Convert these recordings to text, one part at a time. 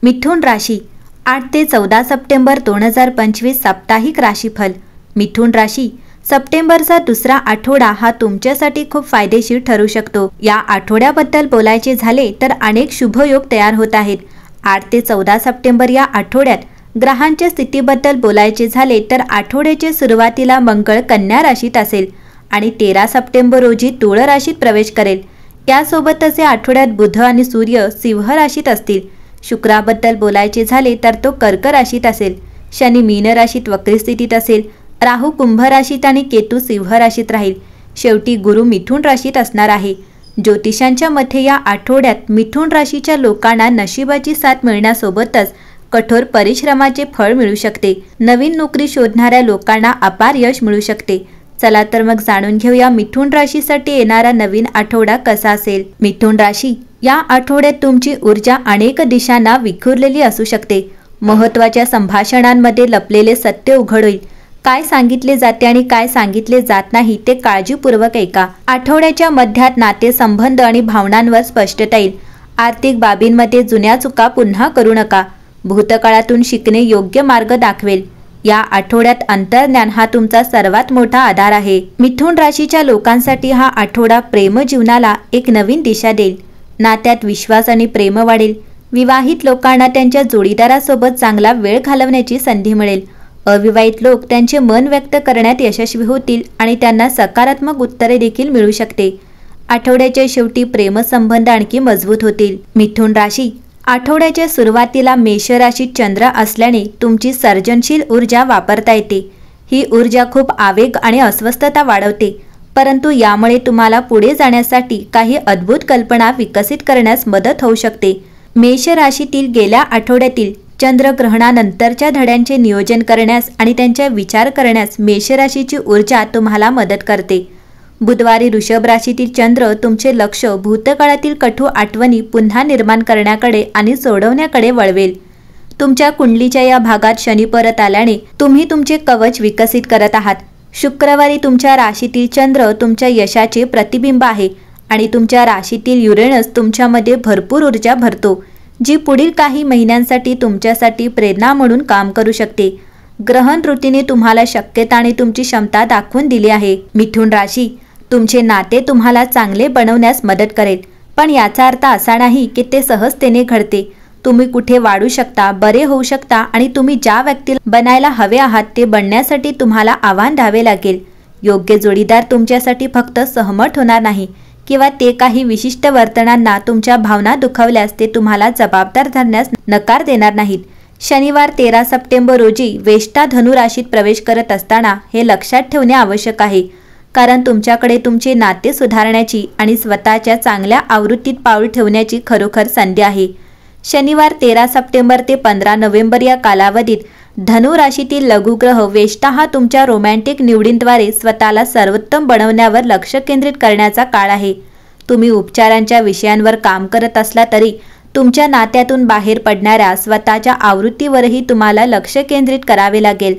मिथुन राशी 8 ते 14 सप्टेंबर 2025 साप्ताहिक राशीफल। मिथुन राशी सप्टेंबरचा दुसरा आठवडा हा तुमच्यासाठी खूप फायदेशीर ठरू शकतो। या आठवड्याबद्दल बोलायचे झाले तर अनेक शुभयोग तयार होत आहेत। 8 ते 14 सप्टेंबर या आठवड्यात ग्रहांच्या स्थितीबद्दल बोलायचे झाले तर आठवड्याच्या सुरुवातीला मंगळ कन्या राशीत असेल आणि 13 सप्टेंबर रोजी तुळ राशीत प्रवेश करेल। यासोबतच या आठवड्यात बुध आणि सूर्य सिंह राशीत असतील। शुक्राबद्दल बोलायचे झाले तर तो कर्क राशीत असेल। शनी मीन राशीत वक्री स्थितीत असेल। राहू कुंभ राशीत आणि केतू सिंह राशीत राहील। शेवटी गुरु मिथुन राशीत असणार आहे। ज्योतिषांच्या मते या आठवड्यात मिथुन राशीच्या लोकांना नशिबाची साथ मिळण्यासोबतच कठोर परिश्रमाचे फळ मिळू शकते। नवीन नोकरी शोधणाऱ्या लोकांना अपार यश मिळू शकते। चला तर मग जाणून घेऊया मिथुन राशीसाठी येणारा नवीन आठवडा कसा असेल। मिथुन राशी या आठवड्यात तुमची ऊर्जा अनेक दिशांना विखुरलेली असू शकते। महत्त्वाच्या संभाषणांमध्ये लपलेले सत्य उघड होईल। काय सांगितले जाते आणि काय सांगितले जात नाही ते काळजीपूर्वक ऐका। आठवड्याच्या मध्यात नातेसंबंध आणि भावनांवर स्पष्टता येईल। आर्थिक बाबींमध्ये जुन्या चुका पुन्हा करू नका। भूतकाळातून शिकणे योग्य मार्ग दाखवेल। या आठवड्यात अंतर्ज्ञान हा तुमचा सर्वात मोठा आधार आहे। मिथुन राशीच्या लोकांसाठी हा आठवडा प्रेम जीवनाला एक नवीन दिशा देईल। नात्यात विश्वास आणि प्रेम वाढेल। विवाहित लोकांना त्यांच्या जोडीदारासोबत चांगला वेळ घालवण्याची संधी मिळेल। अविवाहित लोक त्यांचे मन व्यक्त करण्यात यशस्वी होतील आणि त्यांना सकारात्मक उत्तरे देखील मिळू शकते। आठवड्याच्या शेवटी प्रेमसंबंध आणखी मजबूत होतील। मिथुन राशी आठवड्याच्या सुरुवातीला मेष राशीत चंद्र असल्याने तुमची सर्जनशील ऊर्जा वापरता येते। ही ऊर्जा खूप आवेग आणि अस्वस्थता वाढवते, परंतु यामुळे तुम्हाला पुढे जाण्यासाठी काही अद्भुत कल्पना विकसित करण्यास मदत होऊ शकते। मेष राशीतील गेल्या आठवड्यातील चंद्रग्रहणानंतरच्या धड्यांचे नियोजन करण्यास आणि त्यांचा विचार करण्यास मेष राशीची ऊर्जा तुम्हाला मदत करते। बुधवारी वृषभ राशीतील चंद्र तुमचे लक्ष भूतकाळातील कटू आठवणी पुन्हा निर्माण करण्याकडे आणि सोडवण्याकडे वळवेल। तुमच्या कुंडलीच्या या भागात शनी परत आल्याने तुम्ही तुमचे कवच विकसित करत आहात। शुक्रवारी तुमच्या राशीतील चंद्र तुमच्या यशाचे प्रतिबिंब आहे आणि तुमच्या राशीतील युरेनस तुमच्यामध्ये भरपूर ऊर्जा भरतो, जी पुढील काही महिन्यांसाठी तुमच्यासाठी प्रेरणा म्हणून काम करू शकते। ग्रहण ऋतूने तुम्हाला शक्यता आणि तुमची क्षमता दाखवून दिली आहे। मिथुन राशी तुमचे नाते तुम्हाला चांगले बनवण्यास मदत करेल, पण याचा अर्थ असा नाही की ते सहजतेने घडते। तुम्ही कुठे वाढू शकता, बरे होऊ शकता आणि तुम्ही ज्या व्यक्तीला बनायला हवे आहात ते बनण्यासाठी तुम्हाला आव्हान द्यावे लागेल। योग्य जोडीदार तुमच्यासाठी फक्त सहमत होणार नाही किंवा ते काही विशिष्ट वर्तनांना तुमच्या भावना दुखावल्यास ते तुम्हाला जबाबदार धरण्यास नकार देणार नाहीत। शनिवार 13 सप्टेंबर रोजी वेष्टा धनु राशीत प्रवेश करत असताना हे लक्षात ठेवणे आवश्यक आहे, कारण तुमच्याकडे तुमचे नाते सुधारण्याची आणि स्वतःच्या चांगल्या आवृत्तीत पाऊल ठेवण्याची खरोखर संधी आहे। शनिवार 13 सप्टेंबर ते 15 नोव्हेंबर या कालावधीत धनु राशीतील लघुग्रह वेष्टा हा तुमच्या रोमॅन्टिक निवडींद्वारे स्वतःला सर्वोत्तम बनवण्यावर लक्ष केंद्रित करण्याचा काळ आहे। तुम्ही उपचारांच्या विषयांवर काम करत असला तरी तुमच्या नात्यातून बाहेर पडणाऱ्या स्वतःच्या आवृत्तीवरही तुम्हाला लक्ष केंद्रित करावे लागेल।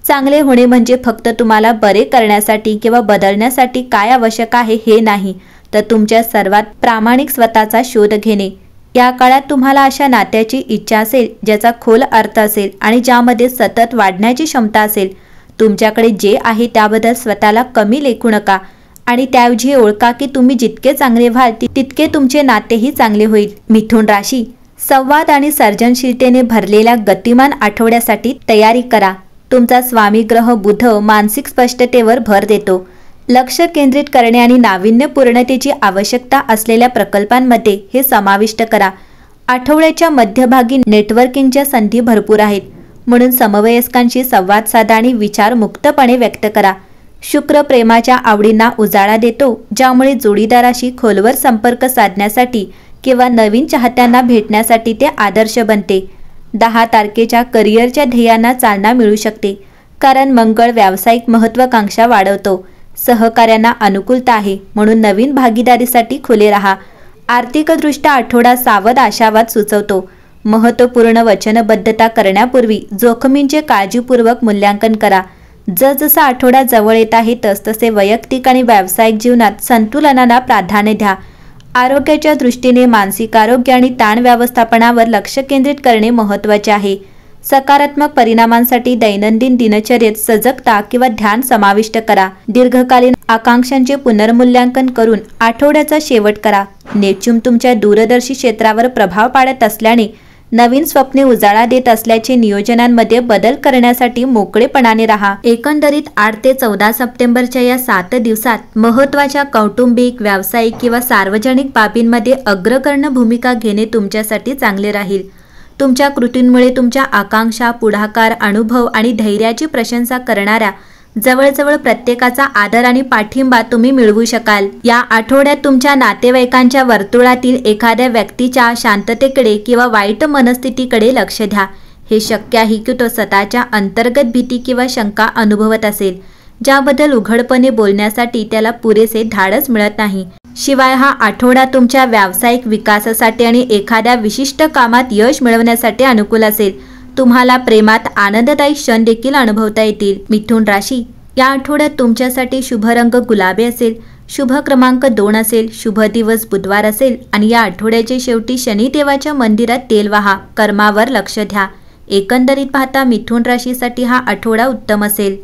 चांगले होणे म्हणजे फक्त तुम्हाला बरे करण्यासाठी किंवा बदलण्यासाठी काय आवश्यक आहे हे नाही, तर तुमच्या सर्वात प्रामाणिक स्वतःचा शोध घेणे। या काळात तुम्हाला अशा नात्याची इच्छा असेल ज्याचा खोल अर्थ असेल आणि ज्यामध्ये सतत वाढण्याची क्षमता असेल। तुमच्याकडे जे आहे त्याबद्दल स्वतःला कमी लेखू नका आणि त्याऐवजी ओळखा की तुम्ही जितके चांगले व्हाल तितके तुमचे नातेही चांगले होईल। मिथुन राशी संवाद आणि सर्जनशीलतेने भरलेल्या गतिमान आठवड्यासाठी तयारी करा। तुमचा स्वामी ग्रह बुध मानसिक स्पष्टतेवर भर देतो। लक्ष केंद्रित करणे आणि नाविन्यपूर्णतेची आवश्यकता असलेल्या प्रकल्पांमध्ये हे समाविष्ट करा। आठवड्याच्या मध्यभागी नेटवर्किंगच्या संधी भरपूर आहेत, म्हणून समवयस्कांशी संवाद साधा आणि विचार मुक्तपणे व्यक्त करा। शुक्र प्रेमाच्या आवडींना उजाळा देतो, ज्यामुळे जोडीदाराशी खोलवर संपर्क साधण्यासाठी किंवा नवीन चाहत्यांना भेटण्यासाठी ते आदर्श बनते। 10 तारखेच्या करिअरच्या ध्येयांना चालना मिळू शकते, कारण मंगळ व्यावसायिक महत्त्वाकांक्षा वाढवतो। सहकार्यांना अनुकूलता आहे, म्हणून नवीन भागीदारीसाठी खुले राहा। आर्थिकदृष्ट्या आठवडा सावध आशावाद सुचवतो। महत्त्वपूर्ण वचनबद्धता करण्यापूर्वी जोखमींचे काळजीपूर्वक मूल्यांकन करा। जसजसा आठवडा जवळ येत आहे तसतसे वैयक्तिक आणि व्यावसायिक जीवनात संतुलनाला प्राधान्य द्या। आरोग्याच्या दृष्टीने मानसिक आरोग्य आणि ताण व्यवस्थापनावर लक्ष केंद्रित करणे महत्त्वाचे आहे। सकारात्मक परिणामांसाठी दैनंदिन दिनचर्येत सजगता किंवा ध्यान समाविष्ट करा। दीर्घकालीन आकांक्षांचे पुनर्मूल्यांकन करून आठवड्याचा शेवट करा। नेपच्यून तुमच्या दूरदर्शी क्षेत्रावर प्रभाव पाडत असल्याने नवीन स्वप्ने उजाळा देत असल्याचे नियोजनांमध्ये बदल करण्यासाठी मोकळेपणाने राहा। एकंदरीत 8 ते 14 सप्टेंबरच्या या 7 दिवसात महत्त्वाच्या कौटुंबिक, व्यावसायिक किंवा सार्वजनिक बाबींमध्ये अग्रगण्य भूमिका घेणे तुमच्यासाठी चांगले राहील। तुमच्या कृतींमुळे तुमच्या आकांक्षा, पुढाकार, अनुभव आणि धैर्याची प्रशंसा करणाऱ्या जवळजवळ प्रत्येकाचा आदर आणि पाठिंबा तुम्ही मिळवू शकाल। या आठवड्यात तुमच्या नातेवाईकांच्या वर्तुळातील एखाद्या व्यक्तीच्या शांततेकडे किंवा वाईट मनस्थितीकडे लक्ष द्या। हे शक्य आहे की तो स्वतःच्या अंतर्गत भीती किंवा शंका अनुभवत असेल, ज्याबद्दल उघडपणे बोलण्यासाठी त्याला पुरेसे धाडस मिळत नाही। शिवाय हा आठवडा तुमच्या व्यावसायिक विकासासाठी आणि एखाद्या विशिष्ट कामात यश मिळवण्यासाठी अनुकूल असेल। तुम्हाला प्रेमात आनंददायी क्षण देखील अनुभवता येतील। मिथुन राशी, या आठवड्यात तुमच्यासाठी शुभ रंग गुलाबी असेल, शुभ क्रमांक 2 असेल, शुभ दिवस बुधवार असेल आणि या आठवड्याच्या शेवटी शनिदेवाच्या मंदिरात तेल वाहा। कर्मावर लक्ष द्या। एकंदरीत पाहता मिथुन राशीसाठी हा आठवडा उत्तम असेल।